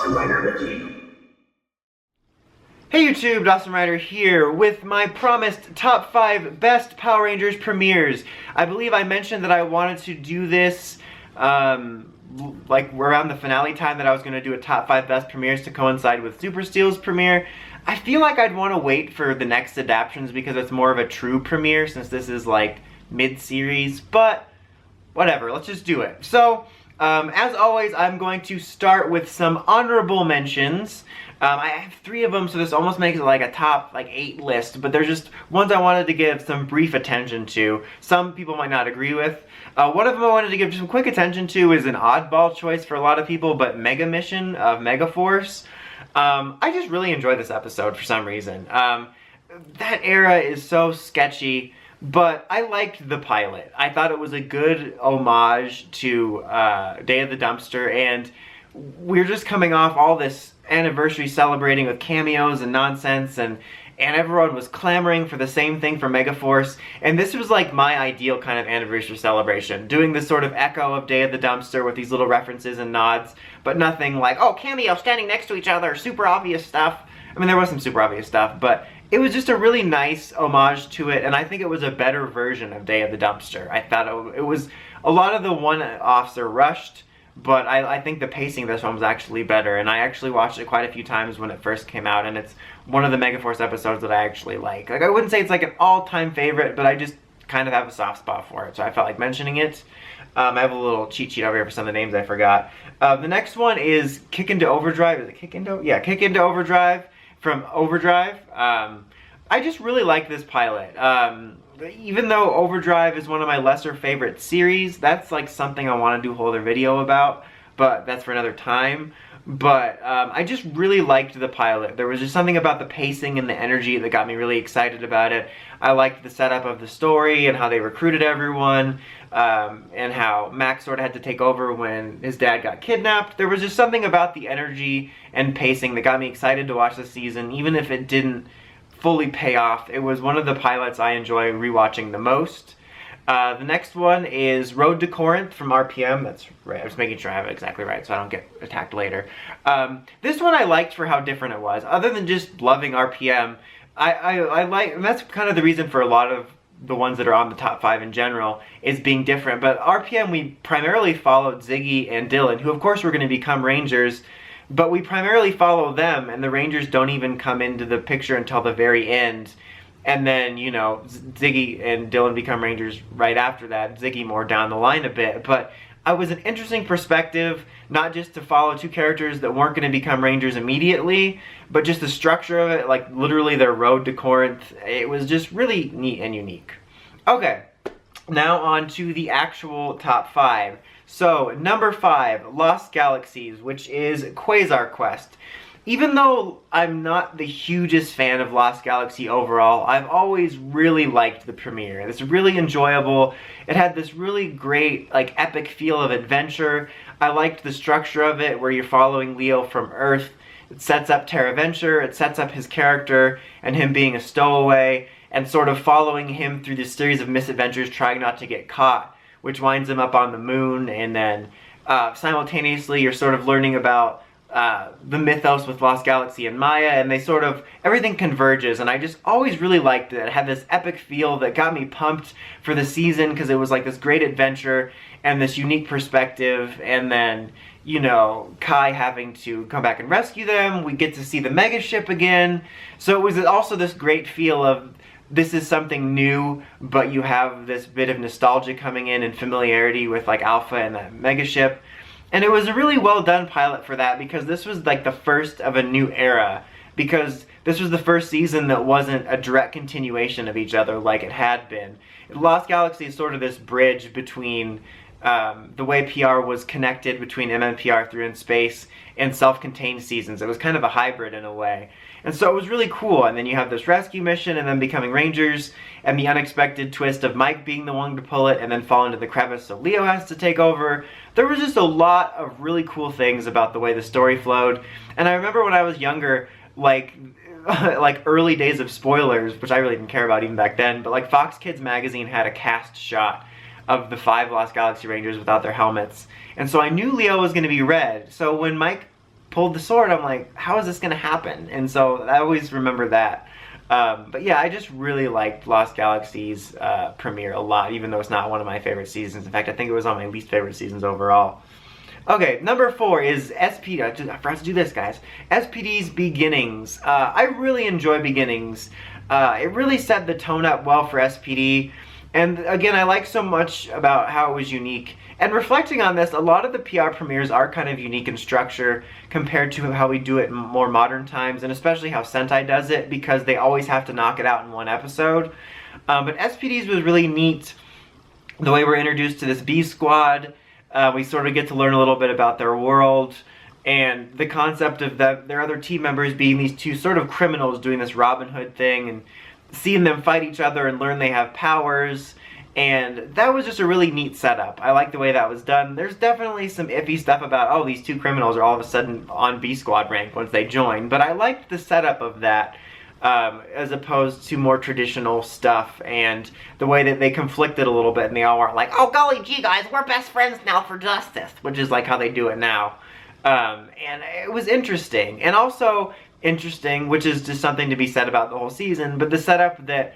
Dawson Rider Mickey. Hey YouTube, Dawson Rider here with my promised top 5 best Power Rangers premieres. I believe I mentioned that I wanted to do this like around the finale time, that I was going to do a top 5 best premieres to coincide with Super Steel's premiere. I feel like I'd want to wait for the next adaptions because it's more of a true premiere since this is like mid-series, but whatever, let's just do it. So, as always, I'm going to start with some honorable mentions. I have 3 of them, so this almost makes it like a top 8 list, but they're just ones I wanted to give some brief attention to. Some people might not agree with. One of them I wanted to give some quick attention to is an oddball choice for a lot of people, but Mega Mission of Megaforce. I just really enjoyed this episode for some reason. That era is so sketchy, but I liked the pilot. I thought it was a good homage to Day of the Dumpster, and we're just coming off all this anniversary celebrating with cameos and nonsense, and everyone was clamoring for the same thing for Megaforce, and this was like my ideal kind of anniversary celebration, doing this sort of echo of Day of the Dumpster with these little references and nods, but nothing like, oh, cameo standing next to each other, super obvious stuff. I mean, there was some super obvious stuff, but it was just a really nice homage to it, and I think it was a better version of Day of the Dumpster. I thought it was, a lot of the one-offs are rushed, but I think the pacing of this one was actually better, and I actually watched it quite a few times when it first came out, and it's one of the Megaforce episodes that I actually like. Like, I wouldn't say it's like an all-time favorite, but I just kind of have a soft spot for it, so I felt like mentioning it. I have a little cheat sheet over here for some of the names I forgot. The next one is Kick Into Overdrive. Is it Kick Into? Yeah, Kick Into Overdrive from Overdrive. I just really like this pilot. Even though Overdrive is one of my lesser favorite series, that's like something I want to do a whole other video about, but that's for another time. But I just really liked the pilot. There was just something about the pacing and the energy that got me really excited about it. I liked the setup of the story and how they recruited everyone, and how Max sort of had to take over when his dad got kidnapped. There was just something about the energy and pacing that got me excited to watch the season, even if it didn't fully pay off. It was one of the pilots I enjoy rewatching the most. The next one is Road to Corinth from RPM. That's right, I was making sure I have it exactly right so I don't get attacked later. This one I liked for how different it was. Other than just loving RPM, I like, and that's kind of the reason for a lot of the ones that are on the top 5 in general, is being different. But RPM, we primarily followed Ziggy and Dylan, who of course were going to become Rangers, but we primarily follow them, and the Rangers don't even come into the picture until the very end. And then, you know, Ziggy and Dylan become Rangers right after that. Ziggy more down the line a bit. But it was an interesting perspective, not just to follow 2 characters that weren't going to become Rangers immediately, but just the structure of it, like literally their road to Corinth. It was just really neat and unique. Okay, now on to the actual top 5. So, number 5, Lost Galaxies, which is Quasar Quest. Even though I'm not the hugest fan of Lost Galaxy overall, I've always really liked the premiere. It's really enjoyable. It had this really great, like, epic feel of adventure. I liked the structure of it, where you're following Leo from Earth. It sets up Terraventure, it sets up his character and him being a stowaway, and sort of following him through this series of misadventures trying not to get caught, which winds him up on the moon, and then simultaneously you're sort of learning about the mythos with Lost Galaxy and Maya, and they sort of, everything converges, and I just always really liked it. It had this epic feel that got me pumped for the season, because it was like this great adventure and this unique perspective, and then, you know, Kai having to come back and rescue them. We get to see the mega ship again, so it was also this great feel of, this is something new, but you have this bit of nostalgia coming in and familiarity with like Alpha and that mega ship. And it was a really well done pilot for that, because this was like the first of a new era, because this was the first season that wasn't a direct continuation of each other like it had been. Lost Galaxy is sort of this bridge between the way PR was connected between MMPR through In Space and self-contained seasons. It was kind of a hybrid in a way. And so it was really cool, and then you have this rescue mission and then becoming Rangers, and the unexpected twist of Mike being the one to pull it and then fall into the crevice so Leo has to take over. There was just a lot of really cool things about the way the story flowed, and I remember when I was younger, like early days of spoilers, which I really didn't care about even back then, but like Fox Kids magazine had a cast shot of the 5 Lost Galaxy Rangers without their helmets, and so I knew Leo was going to be red. So when Mike pulled the sword, I'm like, how is this going to happen? And so I always remember that. But yeah, I just really liked Lost Galaxies premiere a lot, even though it's not one of my favorite seasons. In fact, I think it was on my least favorite seasons overall. Okay, number 4 is SPD. I forgot to do this, guys. SPD's Beginnings. I really enjoy Beginnings. It really set the tone up well for SPD. And again, I like so much about how it was unique. And reflecting on this, a lot of the PR premieres are kind of unique in structure compared to how we do it in more modern times, and especially how Sentai does it, because they always have to knock it out in one episode. But SPD's was really neat. The way we're introduced to this B Squad, we sort of get to learn a little bit about their world, and the concept of their other team members being these two sort of criminals doing this Robin Hood thing, and seeing them fight each other and learn they have powers. And that was just a really neat setup. I like the way that was done. There's definitely some iffy stuff about, oh, these two criminals are all of a sudden on B Squad rank once they join. But I liked the setup of that as opposed to more traditional stuff, and the way that they conflicted a little bit and they all weren't like, oh, golly gee, guys, we're best friends now for justice, which is like how they do it now. And it was interesting. And also interesting, which is just something to be said about the whole season, but the setup that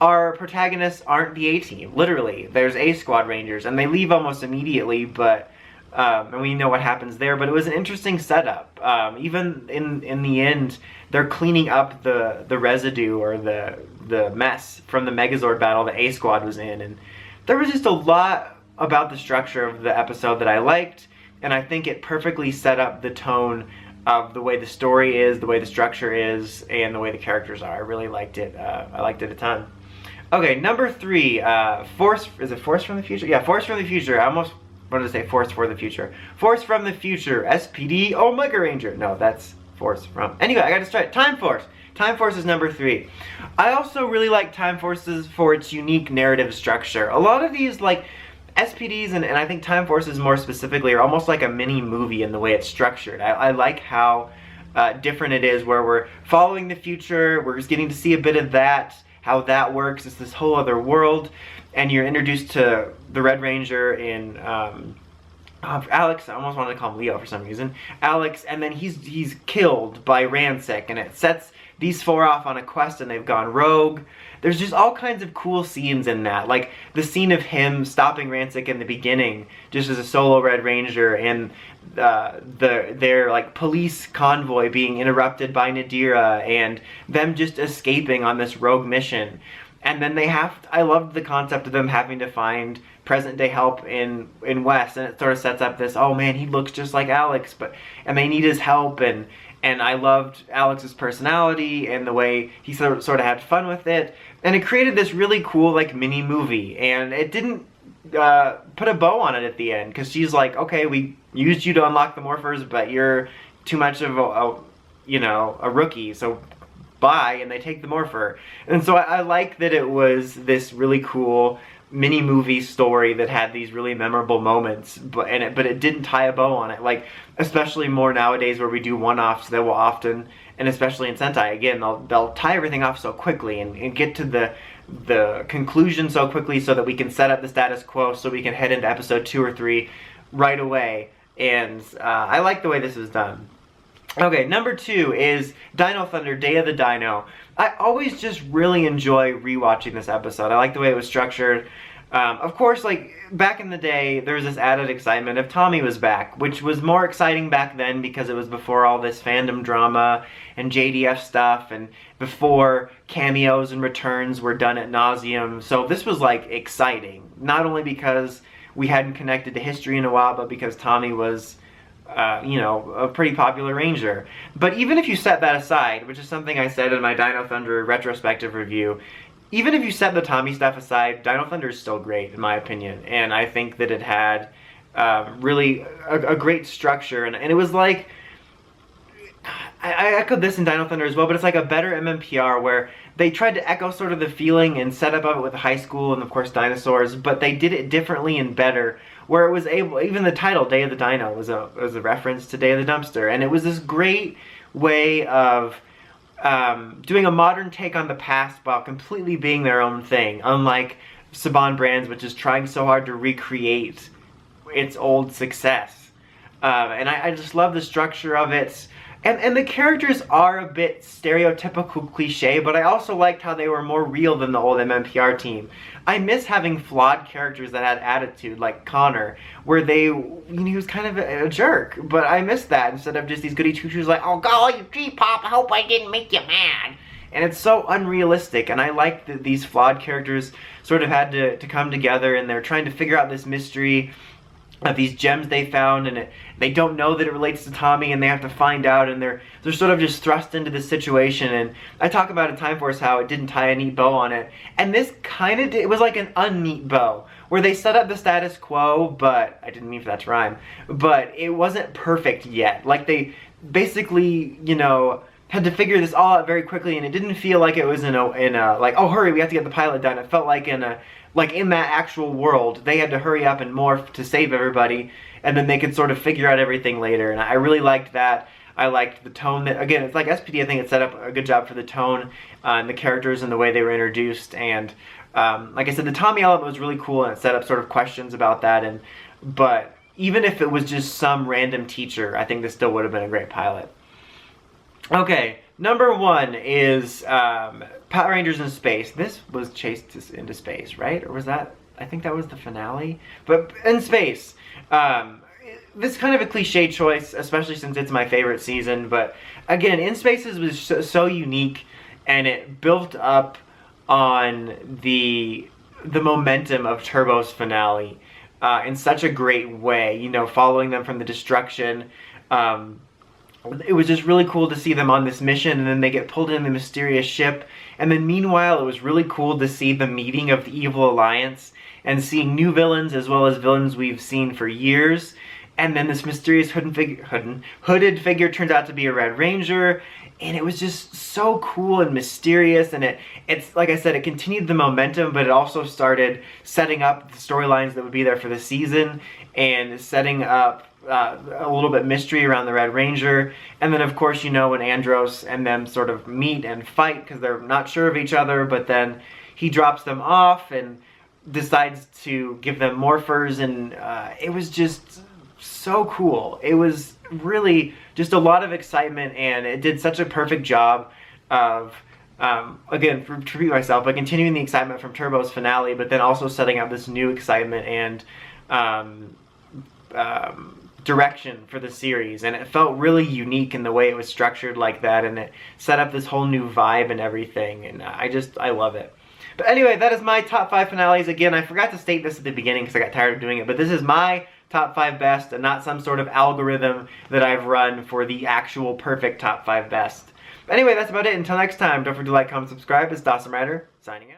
our protagonists aren't the A-Team. Literally, there's A-Squad Rangers, and they leave almost immediately, but and we know what happens there, but it was an interesting setup. Even in the end, they're cleaning up the residue or the mess from the Megazord battle that A-Squad was in, and there was just a lot about the structure of the episode that I liked, and I think it perfectly set up the tone of the way the story is, the way the structure is, and the way the characters are. I really liked it. I liked it a ton. Okay, number 3, Force, is it Force from the Future? Yeah, Force from the Future. I almost wanted to say Force for the Future. Force from the Future, SPD Omega Ranger. No, that's Force from, anyway, I got to start. Time Force. Time Force is number 3. I also really like Time Forces for its unique narrative structure. A lot of these, like, SPDs, and I think Time Forces more specifically, are almost like a mini movie in the way it's structured. I like how different it is, where we're following the future, we're just getting to see a bit of that, how that works. It's this whole other world, and you're introduced to the Red Ranger in Alex. I almost wanted to call him Leo for some reason. Alex, and then he's killed by Ransik, and it sets these 4 off on a quest, and they've gone rogue. There's just all kinds of cool scenes in that, like the scene of him stopping Ransik in the beginning, just as a solo Red Ranger, and their like police convoy being interrupted by Nadira, and them just escaping on this rogue mission. And then I loved the concept of them having to find present day help in West, and it sort of sets up this, oh man, he looks just like Alex, and they need his help, and I loved Alex's personality and the way he sort of had fun with it. And it created this really cool, like, mini movie. And it didn't put a bow on it at the end, because she's like, okay, we used you to unlock the Morphers, but you're too much of a rookie, so bye, and they take the Morpher. And so I like that it was this really cool mini movie story that had these really memorable moments, but it didn't tie a bow on it, like, especially more nowadays where we do one-offs that will often, and especially in Sentai, again, they'll tie everything off so quickly and get to the conclusion so quickly so that we can set up the status quo so we can head into episode 2 or 3 right away. And I like the way this is done. Okay, number 2 is Dino Thunder, Day of the Dino. I always just really enjoy rewatching this episode. I like the way it was structured. Of course, like, back in the day, there was this added excitement if Tommy was back, which was more exciting back then because it was before all this fandom drama and JDF stuff, and before cameos and returns were done ad nauseum. So this was, like, exciting. Not only because we hadn't connected to history in a while, but because Tommy was a pretty popular Ranger. But even if you set that aside, which is something I said in my Dino Thunder retrospective review, even if you set the Tommy stuff aside, Dino Thunder is still great, in my opinion. And I think that it had really a great structure. And it was like, I echoed this in Dino Thunder as well, but it's like a better MMPR where they tried to echo sort of the feeling and setup of it with high school and, of course, dinosaurs, but they did it differently and better, where it was able, even the title, Day of the Dino, was a reference to Day of the Dumpster. And it was this great way of doing a modern take on the past while completely being their own thing, unlike Saban Brands, which is trying so hard to recreate its old success. And I just love the structure of it. And the characters are a bit stereotypical cliche, but I also liked how they were more real than the old MMPR team. I miss having flawed characters that had attitude, like Connor, where he was kind of a jerk, but I miss that instead of just these goody two-shoes like, oh god, you G-pop, I hope I didn't make you mad. And it's so unrealistic, and I like that these flawed characters sort of had to come together, and they're trying to figure out this mystery of these gems they found, and they don't know that it relates to Tommy, and they have to find out, and they're sort of just thrust into this situation. And I talk about in Time Force how it didn't tie a neat bow on it, and this kind of did. It was like an unneat bow, where they set up the status quo, but I didn't mean for that to rhyme, but it wasn't perfect yet. Like, they basically, you know, had to figure this all out very quickly, and it didn't feel like it was in a like, oh hurry, we have to get the pilot done. It felt like in that actual world, they had to hurry up and morph to save everybody, and then they could sort of figure out everything later. And I really liked that. I liked the tone that, again, it's like SPD, I think it set up a good job for the tone and the characters and the way they were introduced. And like I said, the Tommy element was really cool, and it set up sort of questions about that. But even if it was just some random teacher, I think this still would have been a great pilot. Okay, number 1 is Power Rangers in Space. This was chased into space, right? Or was that, I think that was the finale? But in space. This is kind of a cliche choice, especially since it's my favorite season. But again, In Spaces was so unique, and it built up on the momentum of Turbo's finale in such a great way. You know, following them from the destruction. It was just really cool to see them on this mission, and then they get pulled in the mysterious ship. And then meanwhile, it was really cool to see the meeting of the Evil Alliance and seeing new villains as well as villains we've seen for years. And then this mysterious hooded figure turns out to be a Red Ranger, and it was just so cool and mysterious. And it's like I said, it continued the momentum, but it also started setting up the storylines that would be there for the season, and setting up a little bit mystery around the Red Ranger. And then of course, you know, when Andros and them sort of meet and fight because they're not sure of each other, but then he drops them off and decides to give them morphers, and it was just so cool. It was really just a lot of excitement, and it did such a perfect job of again, to repeat myself, but continuing the excitement from Turbo's finale, but then also setting up this new excitement and direction for the series. And it felt really unique in the way it was structured like that, and it set up this whole new vibe and everything, and I love it. But anyway, that is my top 5 finales. Again, I forgot to state this at the beginning because I got tired of doing it, but this is my top 5 best and not some sort of algorithm that I've run for the actual perfect top 5 best. But anyway, that's about it. Until next time, don't forget to like, comment, subscribe. It's Dawson Rider, signing out.